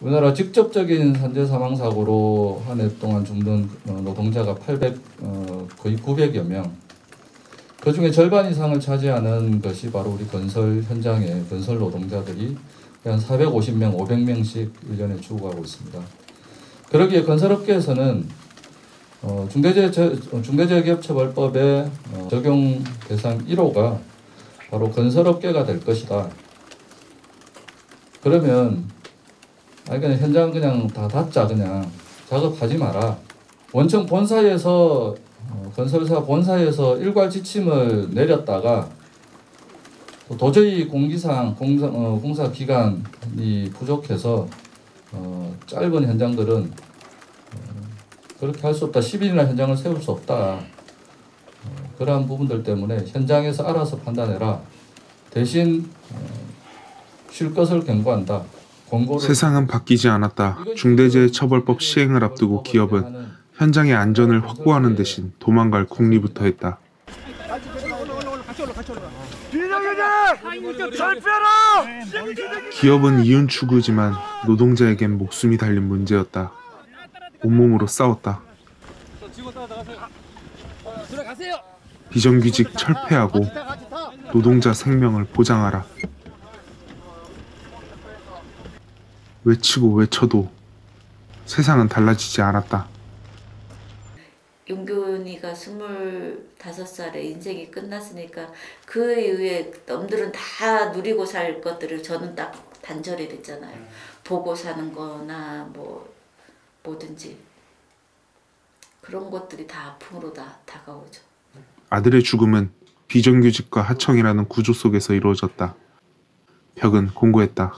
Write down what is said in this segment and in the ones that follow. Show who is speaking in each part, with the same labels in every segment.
Speaker 1: 우리나라 직접적인 산재 사망 사고로 한 해 동안 죽는 노동자가 거의 900여 명. 그중에 절반 이상을 차지하는 것이 바로 우리 건설 현장의 건설 노동자들이 한 450명, 500명씩 1년에 죽어가고 있습니다. 그러기에 건설업계에서는 중대재해기업처벌법의 적용 대상 1호가 바로 건설업계가 될 것이다. 그러면 그냥 현장 그냥 다 닫자, 그냥 작업하지 마라. 원청 본사에서 건설사 본사에서 일괄 지침을 내렸다가 도저히 공사 기간이 부족해서 짧은 현장들은 그렇게 할 수 없다. 10일이나 현장을 세울 수 없다. 그러한 부분들 때문에 현장에서 알아서 판단해라. 대신 쉴 것을 경고한다.
Speaker 2: 세상은 바뀌지 않았다. 중대재해처벌법 시행을 앞두고 기업은 현장의 안전을 확보하는 대신 도망갈 궁리부터 했다. 기업은 이윤 추구지만 노동자에겐 목숨이 달린 문제였다. 온몸으로 싸웠다. 비정규직 철폐하고 노동자 생명을 보장하라. 외치고 외쳐도 세상은 달라지지 않았다.
Speaker 3: 용균이가 25살에 인생이 끝났으니까 그 이후에 남들은 다 누리고 살 것들을 저는 딱 단절이 됐잖아요. 보고 사는 거나 뭐든지 그런 것들이 다 아픔으로 다가오죠.
Speaker 2: 아들의 죽음은 비정규직과 하청이라는 구조 속에서 이루어졌다. 벽은 공고했다.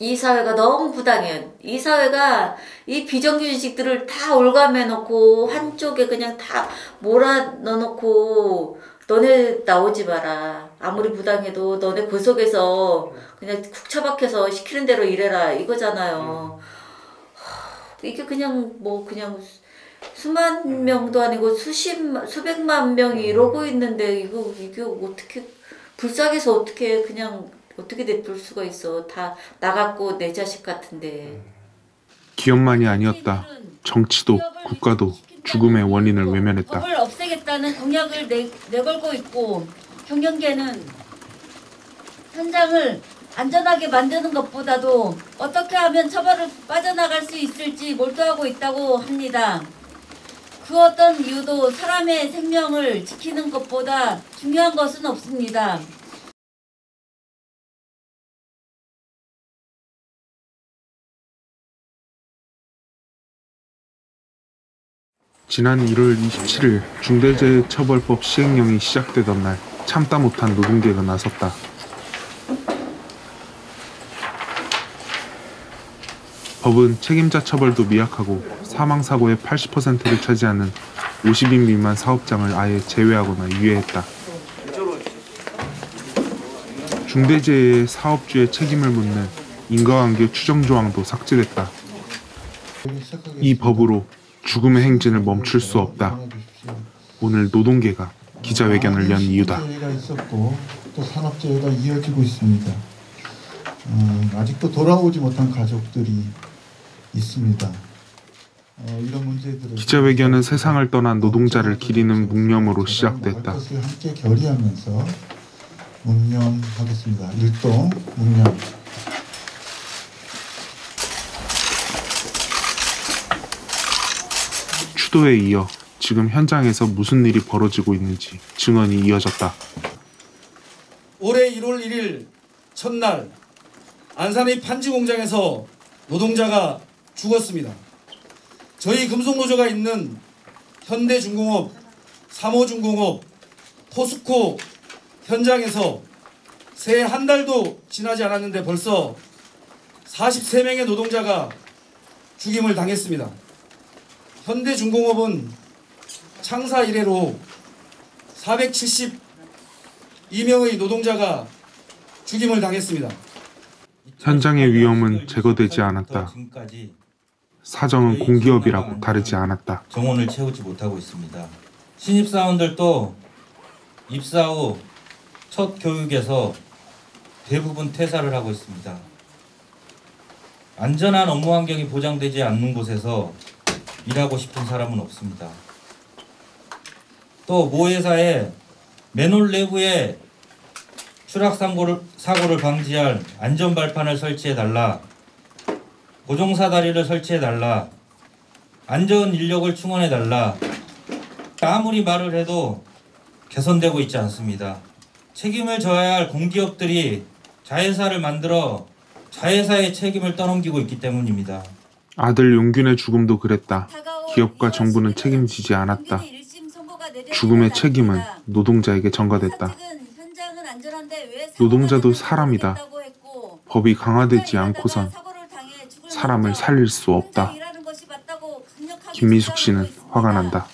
Speaker 3: 이 사회가 너무 부당해요. 이 사회가 이 비정규직들을 다 올가매놓고 한쪽에 그냥 다 몰아넣어놓고 너네 나오지 마라. 아무리 부당해도 너네 그 속에서 그냥 쿡 처박혀서 시키는 대로 일해라 이거잖아요. 이게 그냥 그냥 수만 명도 아니고 수백만 명이 이러고 있는데 이게 어떻게 불쌍해서 어떻게 그냥 어떻게 내둘 수가 있어. 다 나갔고 내 자식 같은데.
Speaker 2: 기업만이 아니었다. 정치도 국가도 죽음의 원인을 외면했다.
Speaker 3: 법을 없애겠다는 공약을 내걸고 있고 경영계는 현장을 안전하게 만드는 것보다도 어떻게 하면 처벌을 빠져나갈 수 있을지 몰두하고 있다고 합니다. 그 어떤 이유도 사람의 생명을 지키는 것보다 중요한 것은 없습니다.
Speaker 2: 지난 1월 27일 중대재해처벌법 시행령이 시작되던 날 참다 못한 노동계가 나섰다. 법은 책임자 처벌도 미약하고 사망사고의 80%를 차지하는 50인 미만 사업장을 아예 제외하거나 유예했다. 중대재해의 사업주의 책임을 묻는 인과관계 추정조항도 삭제됐다. 이 법으로 죽음의 행진을 멈출 수 없다. 오늘 노동계가 기자회견을 연 이유다.
Speaker 4: 산업재해가 있었고 또 산업재해가 이어지고 있습니다. 아직도 돌아오지 못한 가족들이 있습니다. 이런 문제들을
Speaker 2: 기자회견은 세상을 떠난 노동자를 기리는 묵념으로 시작됐다.
Speaker 4: 그것을 함께 결의하면서 묵념하겠습니다. 일동 묵념.
Speaker 2: 추도에 이어 지금 현장에서 무슨 일이 벌어지고 있는지 증언이 이어졌다.
Speaker 5: 올해 1월 1일 첫날 안산의 판지 공장에서 노동자가 죽었습니다. 저희 금속노조가 있는 현대중공업, 삼호중공업, 포스코 현장에서 새해 한 달도 지나지 않았는데 벌써 43명의 노동자가 죽임을 당했습니다. 현대중공업은 창사 이래로 472명의 노동자가 죽임을 당했습니다.
Speaker 2: 현장의 위험은 제거되지 않았다. 사정은 공기업이라고 다르지 않았다.
Speaker 6: 정원을 채우지 못하고 있습니다. 신입사원들도 입사 후 첫 교육에서 대부분 퇴사를 하고 있습니다. 안전한 업무 환경이 보장되지 않는 곳에서 일하고 싶은 사람은 없습니다. 또 모 회사에 맨홀 내부에 추락 사고를 방지할 안전 발판을 설치해달라, 고정사다리를 설치해달라, 안전 인력을 충원해달라, 아무리 말을 해도 개선되고 있지 않습니다. 책임을 져야 할 공기업들이 자회사를 만들어 자회사의 책임을 떠넘기고 있기 때문입니다.
Speaker 2: 아들 용균의 죽음도 그랬다. 기업과 정부는 책임지지 않았다. 죽음의 책임은 노동자에게 전가됐다. 노동자도 사람이다. 법이 강화되지 않고선 사람을 살릴 수 없다. 김미숙 씨는 화가 난다.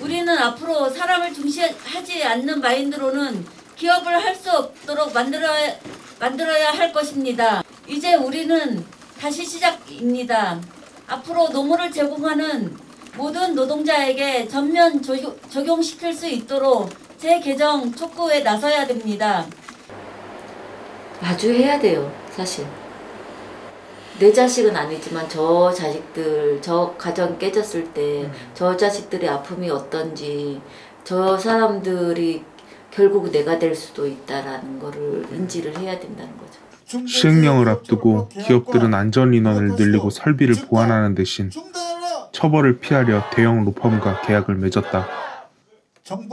Speaker 3: 우리는 앞으로 사람을 중시하지 않는 마인드로는 기업을 할 수 없도록 만들어야 할 것입니다. 이제 우리는 다시 시작입니다. 앞으로 노무를 제공하는 모든 노동자에게 전면 적용시킬 수 있도록 재개정 촉구에 나서야 됩니다. 마주해야 돼요, 사실. 내 자식은 아니지만 저 자식들, 저 가정 깨졌을 때 저 자식들의 아픔이 어떤지, 저 사람들이 결국 내가 될 수도 있다라는 거를 인지를 해야 된다는 거죠.
Speaker 2: 시행령을 앞두고 기업들은 안전인원을 늘리고 설비를 보완하는 대신 처벌을 피하려 대형 로펌과 계약을 맺었다.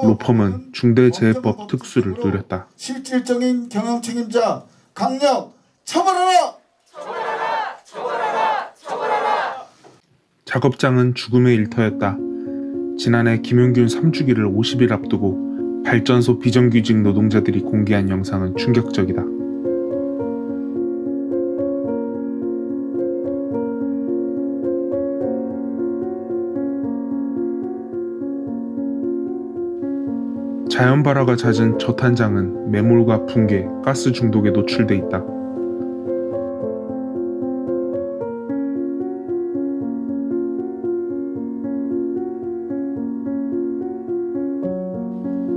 Speaker 2: 로펌은 중대재해법 특수를 누렸다.
Speaker 4: 실질적인 경영 책임자 강력 처벌하라!
Speaker 2: 작업장은 죽음의 일터였다. 지난해 김용균 3주기를 50일 앞두고 발전소 비정규직 노동자들이 공개한 영상은 충격적이다. 자연발화가 잦은 저탄장은 매몰과 붕괴, 가스 중독에 노출돼 있다.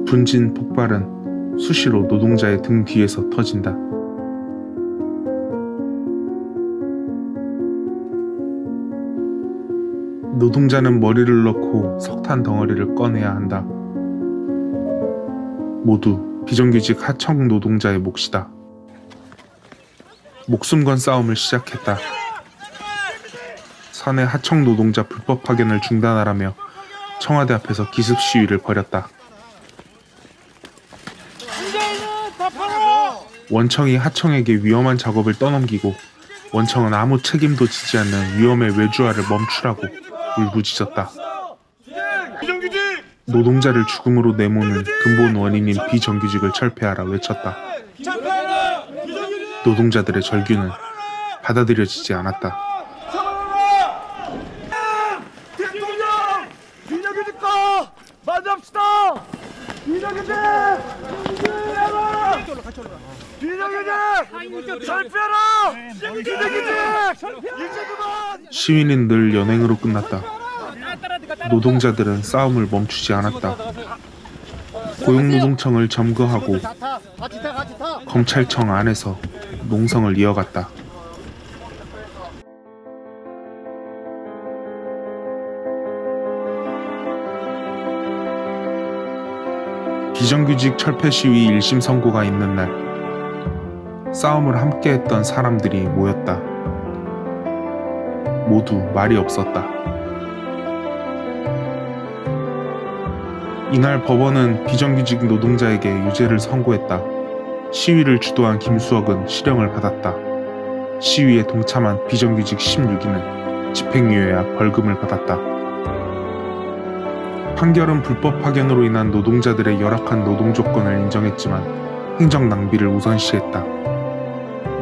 Speaker 2: 분진 폭발은 수시로 노동자의 등 뒤에서 터진다. 노동자는 머리를 넣고 석탄 덩어리를 꺼내야 한다. 모두 비정규직 하청 노동자의 몫이다. 목숨 건 싸움을 시작했다. 사내 하청 노동자 불법 파견을 중단하라며 청와대 앞에서 기습 시위를 벌였다. 원청이 하청에게 위험한 작업을 떠넘기고 원청은 아무 책임도 지지 않는 위험의 외주화를 멈추라고 울부짖었다. 노동자를 죽음으로 내모는 근본 원인인 비정규직을 철폐하라 외쳤다. 노동자들의 절규는 받아들여지지 않았다.
Speaker 7: 대통령! 비정규직과 만납시다! 비정규직! 비정규직! 철폐하라! 비정규직!
Speaker 2: 시위는 늘 연행으로 끝났다. 노동자들은 싸움을 멈추지 않았다. 고용노동청을 점거하고 검찰청 안에서 농성을 이어갔다. 비정규직 철폐 시위 1심 선고가 있는 날, 싸움을 함께했던 사람들이 모였다. 모두 말이 없었다. 이날 법원은 비정규직 노동자에게 유죄를 선고했다. 시위를 주도한 김수혁은 실형을 받았다. 시위에 동참한 비정규직 16인은 집행유예와 벌금을 받았다. 판결은 불법 파견으로 인한 노동자들의 열악한 노동 조건을 인정했지만 행정 낭비를 우선시했다.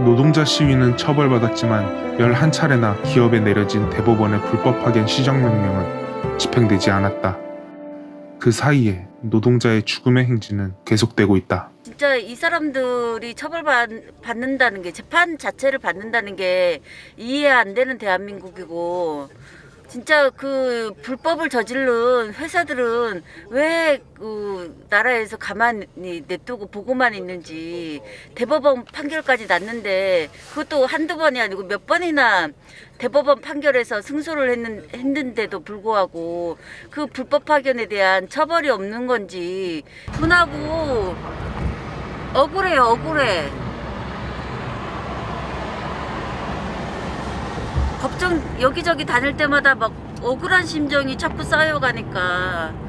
Speaker 2: 노동자 시위는 처벌받았지만 11차례나 기업에 내려진 대법원의 불법 파견 시정명령은 집행되지 않았다. 그 사이에 노동자의 죽음의 행진은 계속되고 있다.
Speaker 3: 진짜 이 사람들이 처벌받는다는 게, 재판 자체를 받는다는 게 이해 안 되는 대한민국이고, 진짜 그 불법을 저지른 회사들은 왜 그 나라에서 가만히 냅두고 보고만 있는지 대법원 판결까지 났는데 그것도 한두 번이 아니고 몇 번이나 대법원 판결에서 승소를 했는데도 불구하고 그 불법 파견에 대한 처벌이 없는 건지 분하고 억울해요, 억울해. 법정 여기저기 다닐 때마다 막 억울한 심정이 자꾸 쌓여가니까.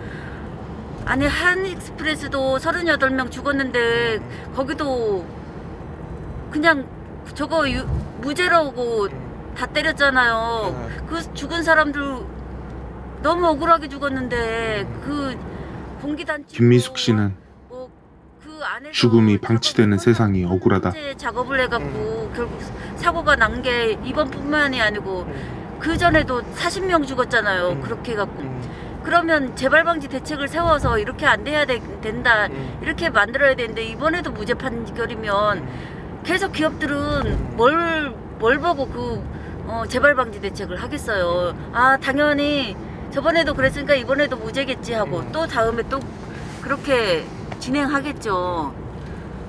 Speaker 3: 아니 한익스프레스도 38명 죽었는데 거기도 그냥 저거 무죄라고 다 때렸잖아요. 그 죽은 사람들 너무 억울하게 죽었는데 그 공기단체
Speaker 2: 김미숙 씨는 죽음이 방치되는 세상이 억울하다.
Speaker 3: 작업을 해갖고 결국 사고가 난 게 이번뿐만이 아니고 그 전에도 40명 죽었잖아요. 그렇게 해갖고 그러면 재발방지 대책을 세워서 이렇게 안 돼야 된다 이렇게 만들어야 되는데 이번에도 무죄 판결이면 계속 기업들은 뭘 보고 그 재발방지 대책을 하겠어요. 아 당연히 저번에도 그랬으니까 이번에도 무죄겠지 하고 또 다음에 또 그렇게 진행하겠죠.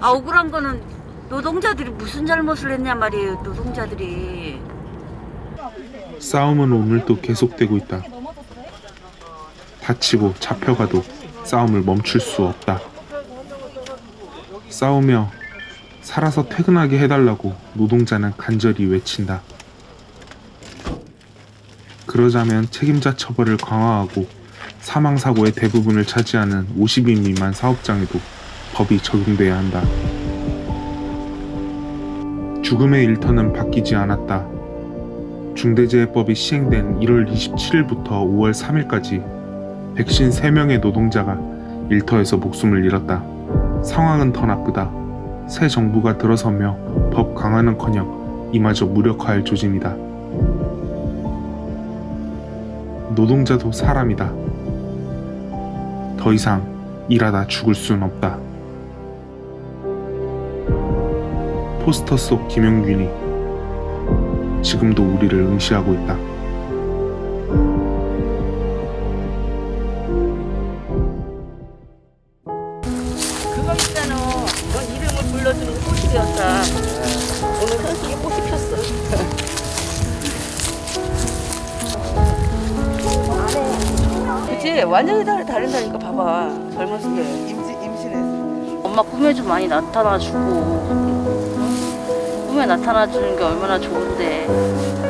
Speaker 3: 아 억울한 거는 노동자들이 무슨 잘못을 했냐 말이에요. 노동자들이.
Speaker 2: 싸움은 오늘도 계속되고 있다. 다치고 잡혀가도 싸움을 멈출 수 없다. 싸우며 살아서 퇴근하게 해달라고 노동자는 간절히 외친다. 그러자면 책임자 처벌을 강화하고 사망사고의 대부분을 차지하는 50인 미만 사업장에도 법이 적용돼야 한다. 죽음의 일터는 바뀌지 않았다. 중대재해법이 시행된 1월 27일부터 5월 3일까지 153명의 노동자가 일터에서 목숨을 잃었다. 상황은 더 나쁘다. 새 정부가 들어서며 법 강화는커녕 이마저 무력화할 조짐이다. 노동자도 사람이다. 더 이상 일하다 죽을 순 없다. 포스터 속 김용균이 지금도 우리를 응시하고 있다.
Speaker 3: 그거 있잖아. 너 이름을 불러주는 꽃이 피었다. 오늘 현숙이 꽃이 폈어. 그치? 완전히 다른다니까. 봐봐. 젊었을 때. 임신했어. 엄마 꿈에 좀 많이 나타나주고 꿈에 나타나주는 게 얼마나 좋은데.